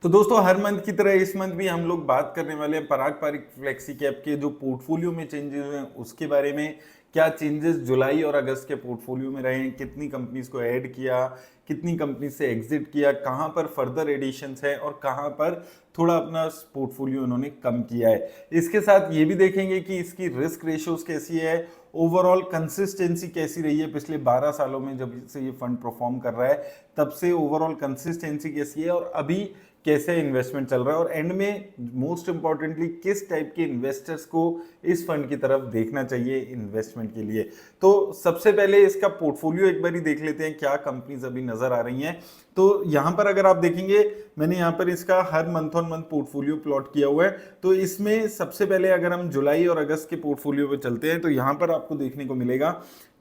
तो दोस्तों हर मंथ की तरह इस मंथ भी हम लोग बात करने वाले हैं पराग पारिक फ्लेक्सी कैप के जो पोर्टफोलियो में चेंजेस हुए हैं उसके बारे में। क्या चेंजेस जुलाई और अगस्त के पोर्टफोलियो में रहे हैं, कितनी कंपनीज को ऐड किया, कितनी कंपनी से एग्जिट किया, कहां पर फर्दर एडिशंस है और कहां पर थोड़ा अपना पोर्टफोलियो उन्होंने कम किया है। इसके साथ ये भी देखेंगे कि इसकी रिस्क रेशियोज कैसी है, ओवरऑल कंसिस्टेंसी कैसी रही है पिछले 12 सालों में जब से ये फंड परफॉर्म कर रहा है तब से ओवरऑल कंसिस्टेंसी कैसी है और अभी कैसे इन्वेस्टमेंट चल रहा है, और एंड में मोस्ट इंपॉर्टेंटली किस टाइप के इन्वेस्टर्स को इस फंड की तरफ देखना चाहिए इन्वेस्टमेंट के लिए। तो सबसे पहले इसका पोर्टफोलियो एक बार ही देख लेते हैं, क्या कंपनीज अभी नजर आ रही हैं। तो यहां पर अगर आप देखेंगे मैंने यहां पर इसका हर month on month portfolio plot किया हुआ है। तो इसमें सबसे पहले अगर हम जुलाई और अगस्त के पोर्टफोलियो पे चलते हैं तो यहां पर आपको देखने को मिलेगा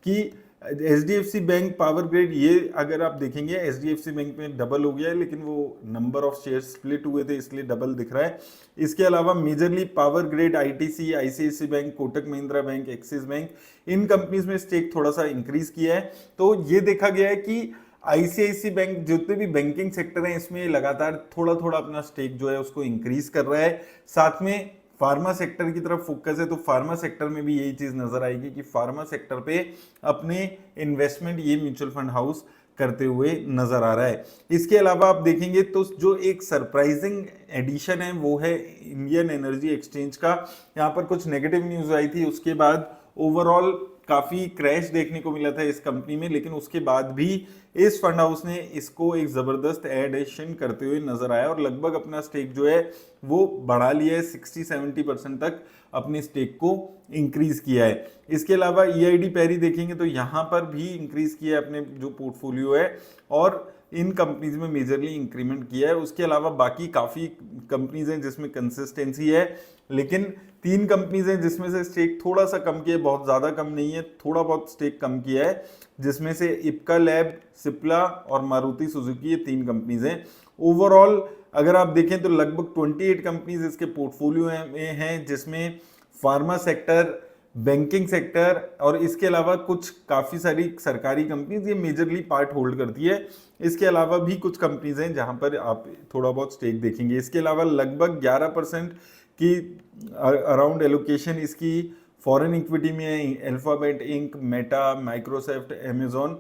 कि HDFC बैंक पावर ग्रिड, ये अगर आप देखेंगे HDFC बैंक में डबल हो गया है, लेकिन वो नंबर ऑफ शेयर स्प्लिट हुए थे इसलिए डबल दिख रहा है। इसके अलावा majorly power grid, ITC, ICICI bank, Kotak Mahindra bank, Axis bank, इन कंपनीज में स्टेक थोड़ा सा इंक्रीज किया है। तो ये देखा गया है कि ICICI बैंक जितने भी बैंकिंग सेक्टर हैं इसमें लगातार थोड़ा थोड़ा अपना स्टेक जो है उसको इंक्रीज कर रहा है। साथ में फार्मा सेक्टर की तरफ फोकस है, तो फार्मा सेक्टर में भी यही चीज नजर आएगी कि फार्मा सेक्टर पे अपने इन्वेस्टमेंट ये म्यूचुअल फंड हाउस करते हुए नजर आ रहा है। इसके अलावा आप देखेंगे तो जो एक सरप्राइजिंग एडिशन है वो है इंडियन एनर्जी एक्सचेंज का। यहाँ पर कुछ नेगेटिव न्यूज आई थी, उसके बाद ओवरऑल काफी क्रैश देखने को मिला था इस कंपनी में, लेकिन उसके बाद भी इस फंड हाउस ने इसको एक जबरदस्त एडिशन करते हुए नजर आया और लगभग अपना स्टेक जो है वो बढ़ा लिया है, 60-70% तक अपने स्टेक को इंक्रीज किया है। इसके अलावा EID पैरी देखेंगे तो यहाँ पर भी इंक्रीज किया है अपने जो पोर्टफोलियो है और इन कंपनीज में मेजरली इंक्रीमेंट किया है। उसके अलावा बाकी काफी कंपनीज हैं जिसमें कंसिस्टेंसी है, लेकिन 3 कंपनीज हैं जिसमें से स्टेक थोड़ा सा कम किया है, बहुत ज्यादा कम नहीं है, थोड़ा बहुत स्टेक कम किया है, जिसमें से इप्का लैब, सिप्ला और मारुति सुजुकी, ये 3 कंपनीज हैं। ओवरऑल अगर आप देखें तो लगभग 28 कंपनीज इसके पोर्टफोलियो में हैं, जिसमें फार्मा सेक्टर, बैंकिंग सेक्टर और इसके अलावा कुछ काफी सारी सरकारी कंपनीज ये मेजरली पार्ट होल्ड करती है। इसके अलावा भी कुछ कंपनीज हैं जहां पर आप थोड़ा बहुत स्टेक देखेंगे। इसके अलावा लगभग 11% की अराउंड एलोकेशन इसकी फॉरेन इक्विटी में है। Alphabet Inc, Meta, Microsoft, Amazon,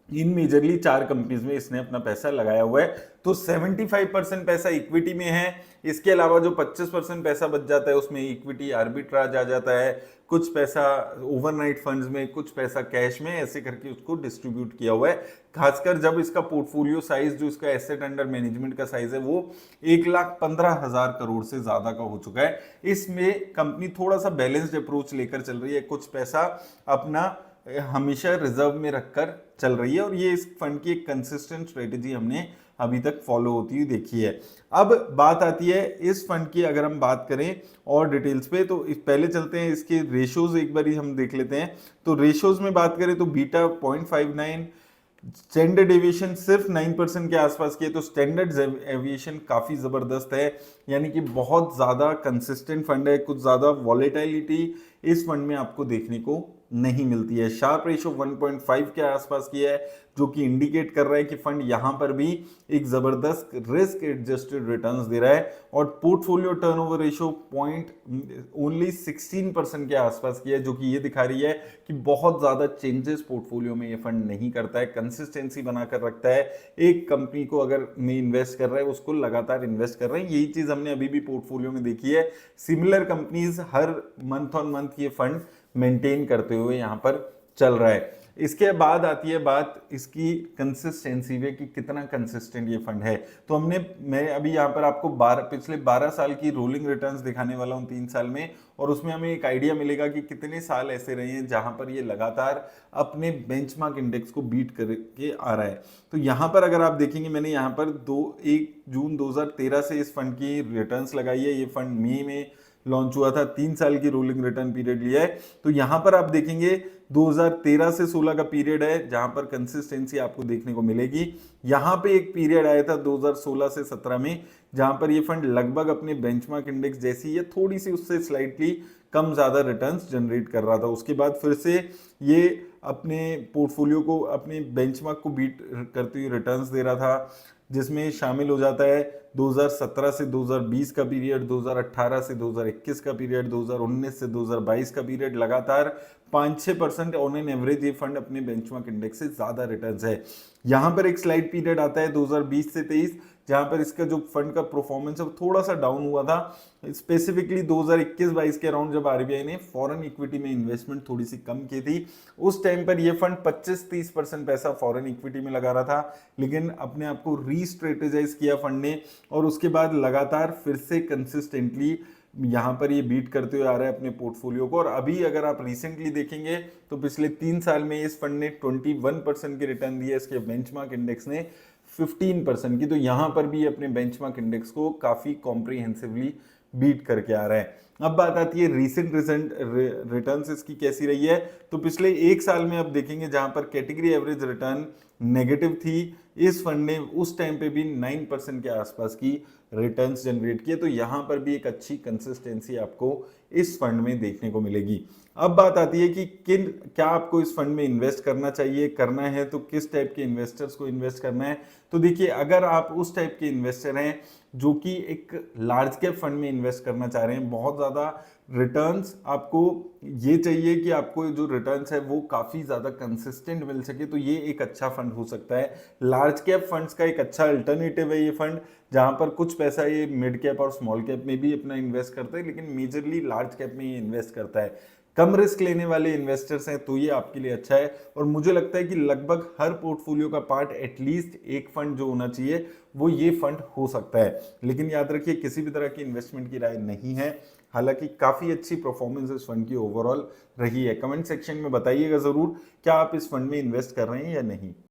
इन मेजरली 4 कंपनीज में इसने अपना पैसा लगाया हुआ है। तो 75% पैसा इक्विटी में है। इसके अलावा जो 25% पैसा बच जाता है उसमें इक्विटी आर्बिट्राज आ जाता है, कुछ पैसा ओवरनाइट फंड्स में, कुछ पैसा कैश में, ऐसे करके उसको डिस्ट्रीब्यूट किया हुआ है। खासकर जब इसका पोर्टफोलियो साइज, जो इसका एसेट अंडर मैनेजमेंट का साइज है वो 1,15,000 करोड़ से ज्यादा का हो चुका है। इसमें कंपनी थोड़ा सा बैलेंस्ड अप्रोच लेकर चल रही है, कुछ पैसा अपना हमेशा रिजर्व में रखकर चल रही है और ये इस फंड की एक कंसिस्टेंट स्ट्रेटेजी हमने अभी तक फॉलो होती हुई देखी है। अब बात आती है इस फंड की, अगर हम बात करें और डिटेल्स पे तो पहले चलते हैं इसके रेशियोज एक बार हम देख लेते हैं। तो रेशियोज में बात करें तो बीटा 0.59, स्टैंडर्ड एविएशन सिर्फ 9% के आसपास की है। तो स्टैंडर्ड एविएशन काफी जबरदस्त है, यानी कि बहुत ज्यादा कंसिस्टेंट फंड है, कुछ ज्यादा वॉलेटिलिटी इस फंड में आपको देखने को नहीं मिलती है। शार्प रेशो 1.5 के आसपास की है, जो कि इंडिकेट कर रहा है कि फंड यहां पर भी एक जबरदस्त रिस्क एडजस्टेड रिटर्न्स दे रहा है। और पोर्टफोलियो टर्नओवर रेशो ओनली 16% के आसपास की है, जो कि ये दिखा रही है कि बहुत ज्यादा चेंजेस पोर्टफोलियो में ये फंड नहीं करता है, कंसिस्टेंसी बनाकर रखता है। एक कंपनी को अगर में इन्वेस्ट कर रहा है उसको लगातार इन्वेस्ट कर रहे हैं, यही चीज हमने अभी भी पोर्टफोलियो में देखी है। Similar companies her month on month ये फंड मेंटेन करते हुए यहां पर चल रहा है। इसके बाद आती है बात इसकी कंसिस्टेंसी में कि कितना कंसिस्टेंट ये फंड है। तो मैं अभी यहां पर आपको पिछले 12 साल की रोलिंग रिटर्न्स दिखाने वाला हूं 3 साल में, और उसमें हमें एक आइडिया मिलेगा कि कितने साल ऐसे रहे हैं जहां पर ये लगातार अपने बेंचमार्क इंडेक्स को बीट करके आ रहा है। तो यहां पर अगर आप देखेंगे मैंने यहां पर 1 जून 2013 से इस फंड की रिटर्न्स लगाई है। ये फंड मई में लॉन्च हुआ था, 3 साल की रोलिंग रिटर्न पीरियड लिया है। तो यहां पर आप देखेंगे 2013 से 16 का पीरियड है जहां पर कंसिस्टेंसी आपको देखने को मिलेगी। यहां पे एक पीरियड आया था 2016 से 17 में जहां पर ये फंड लगभग अपने बेंचमार्क इंडेक्स जैसी या थोड़ी सी उससे स्लाइटली कम ज्यादा रिटर्न्स जनरेट कर रहा था। उसके बाद फिर से ये अपने पोर्टफोलियो को, अपने बेंचमार्क को बीट करते हुए रिटर्न्स दे रहा था। जिसमें शामिल हो जाता है 2017 से 2020 का पीरियड, 2018 से 2021 का पीरियड, 2019 से 2022 का पीरियड। लगातार 5-6% ऑन एन एवरेज ये फंड अपने बेंचमार्क इंडेक्स से ज्यादा रिटर्न्स है। यहाँ पर एक स्लाइड पीरियड आता है 2020 से 23, जहां पर इसका जो फंड का परफॉर्मेंस है वो थोड़ा सा डाउन हुआ था, स्पेसिफिकली 2021-22 के अराउंड, जब आरबीआई ने फॉरेन इक्विटी में इन्वेस्टमेंट थोड़ी सी कम की थी। उस टाइम पर ये फंड 25-30% पैसा फॉरेन इक्विटी में लगा रहा था, लेकिन अपने आप को रीस्ट्रेटेजाइज किया फंड ने, और उसके बाद लगातार फिर से कंसिस्टेंटली यहाँ पर ये बीट करते हुए आ रहा है अपने पोर्टफोलियो को। और अभी अगर आप रिसेंटली देखेंगे तो पिछले 3 साल में इस फंड ने 21% की रिटर्न दी है, इसके बेंचमार्क इंडेक्स ने 15% की। तो यहाँ पर भी अपने बेंचमार्क इंडेक्स को काफी कॉम्प्रिहेंसिवली बीट करके आ रहा है। अब बात आती है रीसेंट रिटर्न्स इसकी कैसी रही है। तो पिछले 1 साल में अब देखेंगे जहां पर कैटेगरी एवरेज रिटर्न नेगेटिव थी, इस फंड ने उस टाइम पे भी 9% के आसपास की रिटर्न्स जनरेट किए। तो यहां पर भी एक अच्छी कंसिस्टेंसी आपको इस फंड में देखने को मिलेगी। अब बात आती है कि क्या आपको इस फंड में इन्वेस्ट करना चाहिए, करना है तो किस टाइप के इन्वेस्टर्स को इन्वेस्ट करना है। तो देखिए, अगर आप उस टाइप के इन्वेस्टर हैं जो कि एक लार्ज कैप फंड में इन्वेस्ट करना चाह रहे हैं, बहुत ज़्यादा रिटर्न्स आपको ये चाहिए कि आपको जो रिटर्न्स है वो काफ़ी ज़्यादा कंसिस्टेंट मिल सके, तो ये एक अच्छा फंड हो सकता है। लार्ज कैप फंड्स का एक अच्छा अल्टरनेटिव है ये फंड, जहां पर कुछ पैसा ये मिड कैप और स्मॉल कैप में भी अपना इन्वेस्ट करता है, लेकिन मेजरली लार्ज कैप में ये इन्वेस्ट करता है। कम रिस्क लेने वाले इन्वेस्टर्स हैं तो ये आपके लिए अच्छा है। और मुझे लगता है कि लगभग हर पोर्टफोलियो का पार्ट एटलीस्ट एक फंड जो होना चाहिए वो ये फंड हो सकता है। लेकिन याद रखिए, किसी भी तरह की इन्वेस्टमेंट की राय नहीं है। हालांकि काफी अच्छी परफॉर्मेंस इस फंड की ओवरऑल रही है। कमेंट सेक्शन में बताइएगा जरूर क्या आप इस फंड में इन्वेस्ट कर रहे हैं या नहीं।